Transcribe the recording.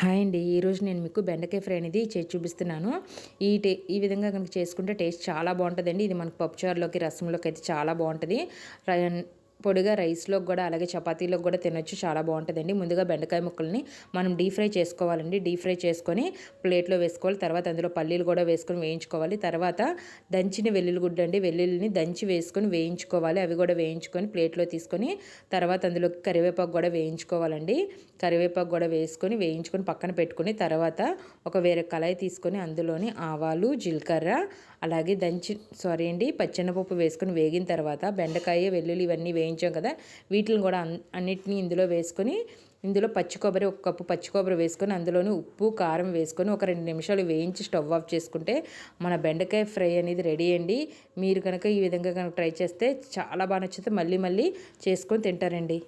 Hi అండి. ఈరోజు నేను మీకు బెండకాయ ఫ్రై అనేది చేసి చూపిస్తున్నాను. ఈ విధంగా కనుక చేసుకుంటే టేస్ట్ చాలా బాగుంటుందండి. ఇది మనకు పప్పుచారులోకి, రసంలోకి అయితే చాలా బాగుంటుంది. పొడిగా రైస్లోకి కూడా అలాగే చపాతీలోకి కూడా తినొచ్చు, చాలా బాగుంటుందండి. ముందుగా బెండకాయ ముక్కల్ని మనం డీప్ ఫ్రై చేసుకోవాలండి. డీప్ ఫ్రై చేసుకొని ప్లేట్లో వేసుకోవాలి. తర్వాత అందులో పల్లీలు కూడా వేసుకొని వేయించుకోవాలి. తర్వాత దంచిన వెల్లుల్లిగుడ్డ అండి, వెల్లుల్లిని దంచి వేసుకొని వేయించుకోవాలి. అవి కూడా వేయించుకొని ప్లేట్లో తీసుకొని తర్వాత అందులోకి కరివేపాకు కూడా వేయించుకోవాలండి. కరివేపాకు కూడా వేసుకొని వేయించుకొని పక్కన పెట్టుకుని తర్వాత ఒక వేరే కళాయి తీసుకొని అందులోని ఆవాలు, జీలకర్ర అలాగే పచ్చెనపప్పు వేసుకొని వేగిన తర్వాత బెండకాయ, వెల్లుల్లి ఇవన్నీ వేయించాం కదా, వీటిని కూడా అన్నిటినీ ఇందులో వేసుకొని ఇందులో పచ్చి కొబ్బరి, ఒక కప్పు పచ్చి కొబ్బరి వేసుకొని అందులోని ఉప్పు, కారం వేసుకొని ఒక 2 నిమిషాలు వేయించి స్టవ్ ఆఫ్ చేసుకుంటే మన బెండకాయ ఫ్రై అనేది రెడీ అండి. మీరు కనుక ఈ విధంగా కనుక ట్రై చేస్తే చాలా బాగా నచ్చితే మళ్ళీ మళ్ళీ చేసుకొని తింటారండి.